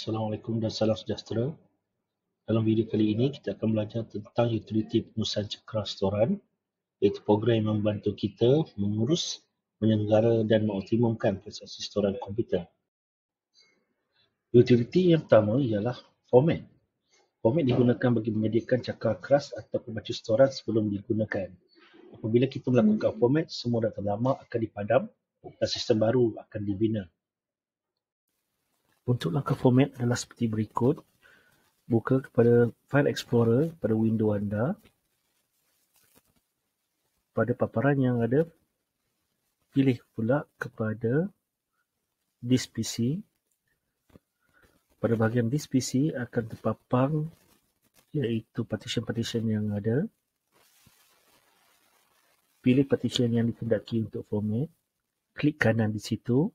Assalamualaikum dan salam sejahtera. Dalam video kali ini, kita akan belajar tentang utiliti pengurusan cakera storan, iaitu program yang membantu kita mengurus, menyelenggara dan mengoptimumkan prestasi storan komputer. Utiliti yang pertama ialah format. Format digunakan bagi menyediakan cakera keras atau pembaca storan sebelum digunakan. Apabila kita melakukan format, semua data lama akan dipadam dan sistem baru akan dibina. Untuk langkah format adalah seperti berikut. Buka kepada File Explorer pada window anda. Pada paparan yang ada, pilih pula kepada Disk PC. Pada bahagian Disk PC akan terpapang iaitu partition-partition yang ada. Pilih partition yang dikehendaki untuk format. Klik kanan di situ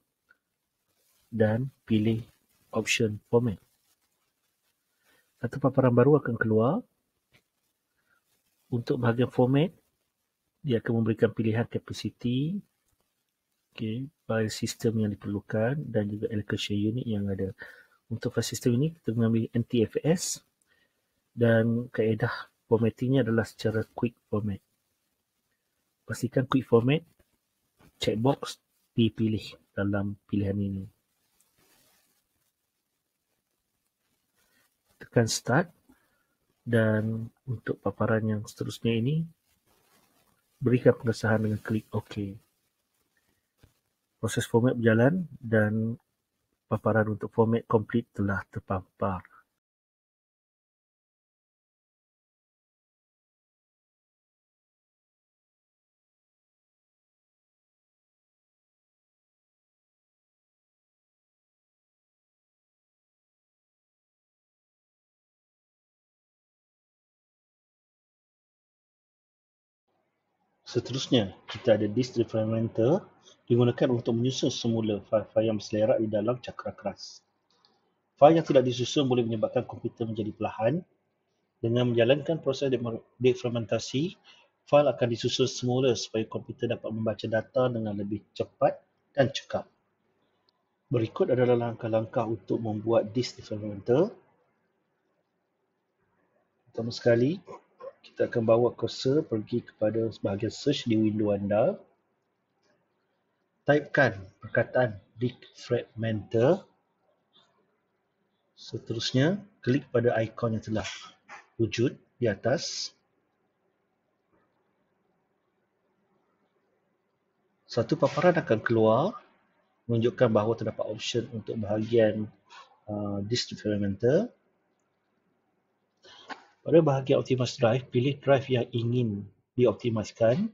dan pilih option format. Satu paparan baru akan keluar. Untuk bahagian format, dia akan memberikan pilihan capacity, file system yang diperlukan dan juga allocation unit yang ada. Untuk file system ini, kita mengambil NTFS dan kaedah formattingnya adalah secara quick format. Pastikan quick format, checkbox dipilih dalam pilihan ini. Tekan start dan untuk paparan yang seterusnya ini berikan pengesahan dengan klik OK. Proses format berjalan dan paparan untuk format complete telah terpampar. Seterusnya, kita ada disk referencer digunakan untuk menyusun semula fail-fail yang berselerak di dalam cakera keras. Fail yang tidak disusun boleh menyebabkan komputer menjadi perlahan. Dengan menjalankan proses defragmentasi, fail akan disusun semula supaya komputer dapat membaca data dengan lebih cepat dan cekap. Berikut adalah langkah-langkah untuk membuat disk referencer. Pertama sekali, kita akan bawa cursor pergi kepada bahagian search di window anda. Typekan perkataan defragmenter. Seterusnya, klik pada ikon yang telah wujud di atas. Satu paparan akan keluar menunjukkan bahawa terdapat option untuk bahagian disk defragmenter. Pada bahagian optimize drive, pilih drive yang ingin dioptimiskan.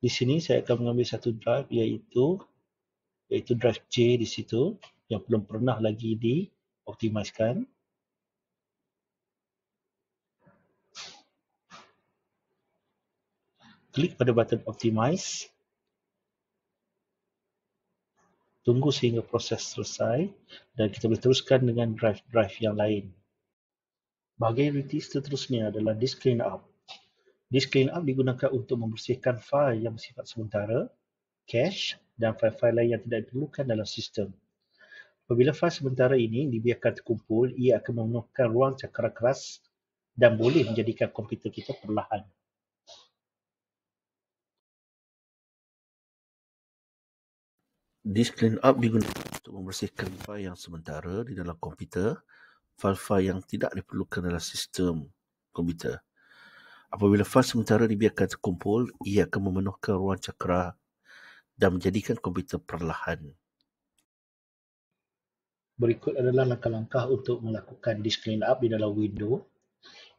Di sini saya akan mengambil satu drive iaitu drive J di situ yang belum pernah lagi dioptimiskan. Klik pada button optimize. Tunggu sehingga proses selesai dan kita boleh teruskan dengan drive-drive yang lain. Bahagian utiliti seterusnya adalah disk cleanup. Disk cleanup digunakan untuk membersihkan fail yang bersifat sementara, cache dan fail-fail lain yang tidak diperlukan dalam sistem. Apabila fail sementara ini dibiarkan terkumpul, ia akan memenuhkan ruang cakera keras dan boleh menjadikan komputer kita perlahan. Disk cleanup digunakan untuk membersihkan fail yang sementara di dalam komputer, fail-fail yang tidak diperlukan dalam sistem komputer. Apabila fail sementara dibiarkan terkumpul, ia akan memenuhkan ruang cakera dan menjadikan komputer perlahan. Berikut adalah langkah-langkah untuk melakukan disk cleanup di dalam window.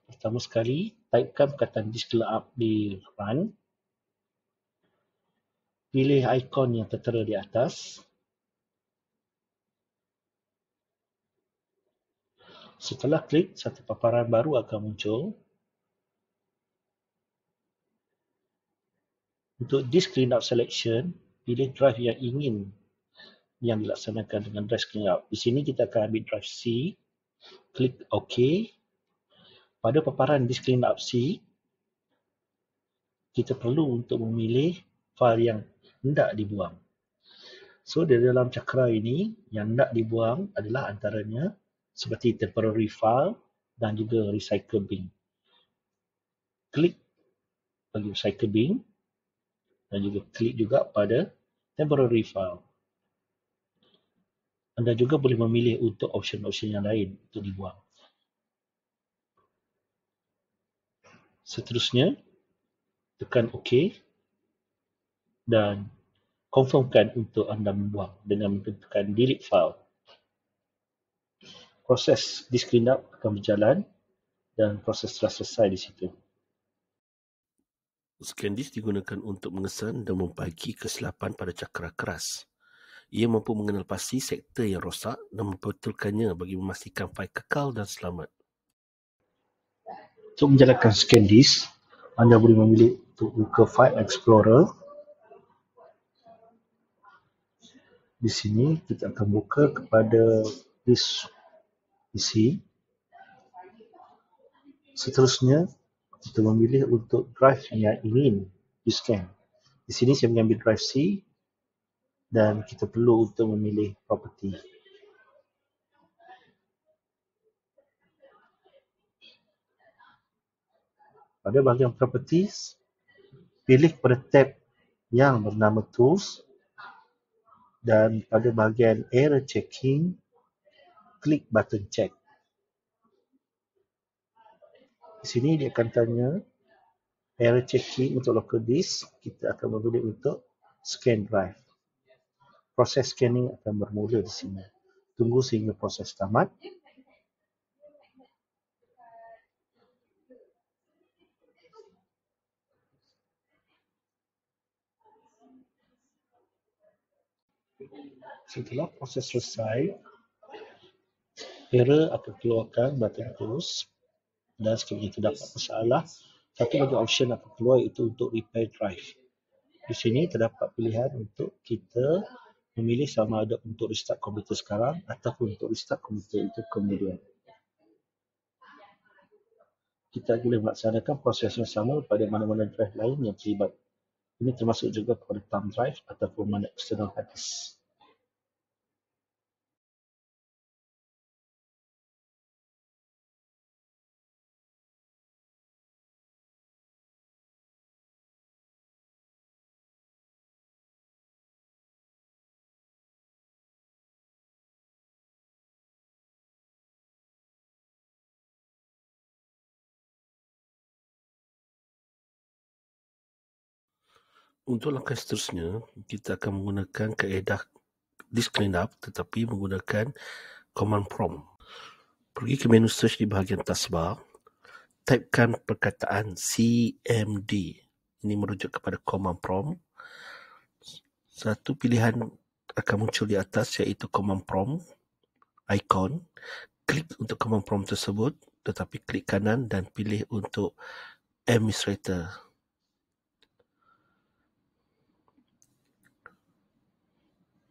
Pertama sekali, typekan perkataan disk cleanup di run. Pilih ikon yang tertera di atas. Setelah klik, satu paparan baru akan muncul. Untuk disk cleanup selection, pilih drive yang ingin yang dilaksanakan dengan disk cleanup. Di sini kita akan ambil drive C. Klik OK. Pada paparan disk cleanup C, kita perlu untuk memilih fail yang hendak dibuang. So, di dalam cakra ini, yang nak dibuang adalah antaranya seperti temporary file dan juga recycle bin. Klik bagi recycle bin dan juga klik juga pada temporary file. Anda juga boleh memilih untuk option-option yang lain untuk dibuang. Seterusnya, tekan OK dan confirmkan untuk anda membuang dengan menentukan delete file. Proses disk cleanup akan berjalan dan proses telah selesai di situ. ScanDisk digunakan untuk mengesan dan membagi kesilapan pada cakra keras. Ia mampu mengenal pasti sektor yang rosak dan membetulkannya bagi memastikan fail kekal dan selamat. Untuk menjalankan ScanDisk, anda boleh memilih untuk buka File Explorer. Di sini kita akan buka kepada disk PC. Seterusnya, kita memilih untuk drive yang ingin di-scan. Di sini saya mengambil drive C dan kita perlu untuk memilih property. Pada bahagian properties, pilih pada tab yang bernama tools dan pada bahagian error checking, klik button check. Di sini dia akan tanya error checking untuk local disk, kita akan memilih untuk scan drive. Proses scanning akan bermula di sini. Tunggu sehingga proses tamat. Setelah proses selesai, error akan keluarkan button close dan sekiranya terdapat masalah, satu lagi option akan keluar iaitu untuk repair drive. Di sini terdapat pilihan untuk kita memilih sama ada untuk restart komputer sekarang ataupun untuk restart komputer itu kemudian. Kita boleh melaksanakan proses yang sama pada mana-mana drive lain yang terlibat. Ini termasuk juga kepada thumb drive ataupun mana external hard disk. Untuk langkah seterusnya, kita akan menggunakan kaedah disk cleanup tetapi menggunakan command prompt. Pergi ke menu search di bahagian taskbar, typekan perkataan CMD. Ini merujuk kepada command prompt. Satu pilihan akan muncul di atas iaitu command prompt icon. Klik untuk command prompt tersebut tetapi klik kanan dan pilih untuk administrator.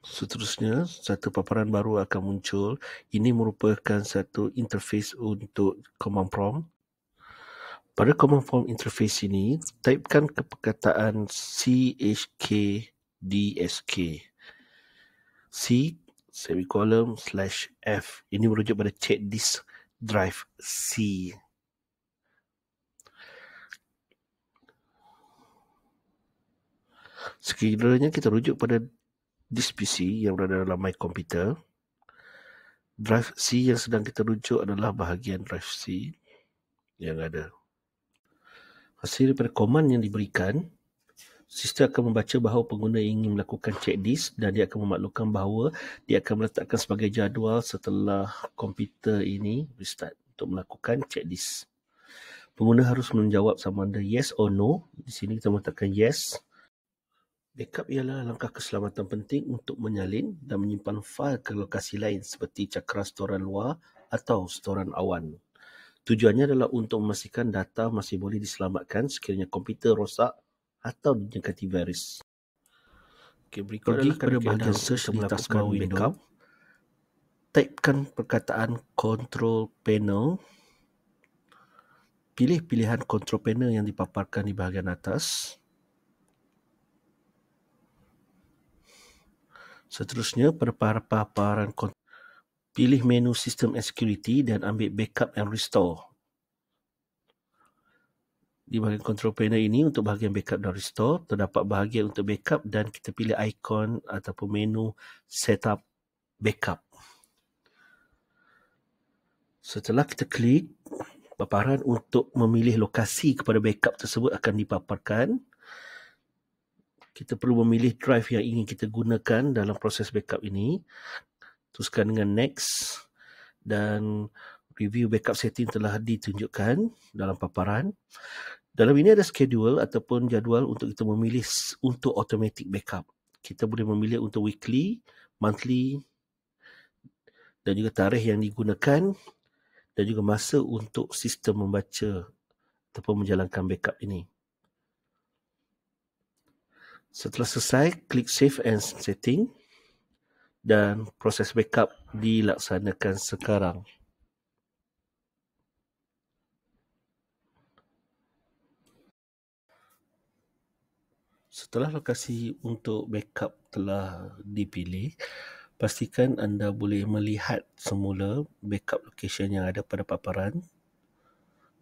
Seterusnya, satu paparan baru akan muncul. Ini merupakan satu interface untuk command prompt. Pada command prompt interface ini, typekan perkataan chkdsk. C semicolon /F. Ini merujuk pada check disk drive C. Sekiranya kita rujuk pada disk PC yang berada dalam My Computer, drive C yang sedang kita rujuk adalah bahagian drive C yang ada. Hasil daripada command yang diberikan, sistem akan membaca bahawa pengguna ingin melakukan check disk dan dia akan memaklumkan bahawa dia akan meletakkan sebagai jadual setelah komputer ini restart untuk melakukan check disk. Pengguna harus menjawab sama ada yes or no. Di sini kita mengatakan yes. Backup ialah langkah keselamatan penting untuk menyalin dan menyimpan fail ke lokasi lain seperti cakra storan luar atau storan awan. Tujuannya adalah untuk memastikan data masih boleh diselamatkan sekiranya komputer rosak atau dijangkiti virus. Berikut adalah pada bahagian search di taskbar backup. Typekan perkataan control panel. Pilih pilihan control panel yang dipaparkan di bahagian atas. Seterusnya, pada paparan pilih menu System and Security dan ambil Backup and Restore. Di bahagian control panel ini untuk bahagian backup dan restore, terdapat bahagian untuk backup dan kita pilih ikon ataupun menu setup backup. Setelah kita klik, paparan untuk memilih lokasi kepada backup tersebut akan dipaparkan. Kita perlu memilih drive yang ingin kita gunakan dalam proses backup ini. Teruskan dengan next dan review backup setting telah ditunjukkan dalam paparan. Dalam ini ada schedule ataupun jadual untuk kita memilih untuk automatic backup. Kita boleh memilih untuk weekly, monthly dan juga tarikh yang digunakan dan juga masa untuk sistem membaca ataupun menjalankan backup ini. Setelah selesai, klik Save and Setting dan proses backup dilaksanakan sekarang. Setelah lokasi untuk backup telah dipilih, pastikan anda boleh melihat semula backup location yang ada pada paparan.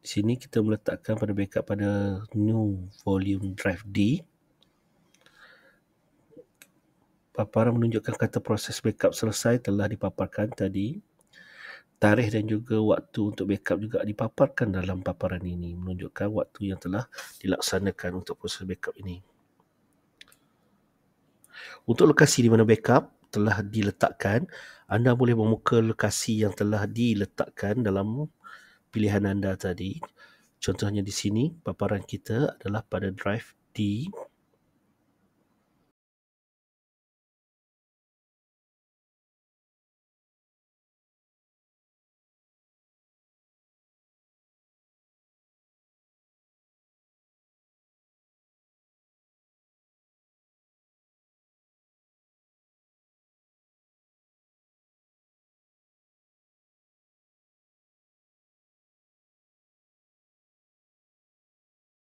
Di sini kita meletakkan pada backup pada New Volume Drive D. Paparan menunjukkan kata proses backup selesai telah dipaparkan tadi. Tarikh dan juga waktu untuk backup juga dipaparkan dalam paparan ini, menunjukkan waktu yang telah dilaksanakan untuk proses backup ini. Untuk lokasi di mana backup telah diletakkan, anda boleh membuka lokasi yang telah diletakkan dalam pilihan anda tadi. Contohnya di sini, paparan kita adalah pada drive D.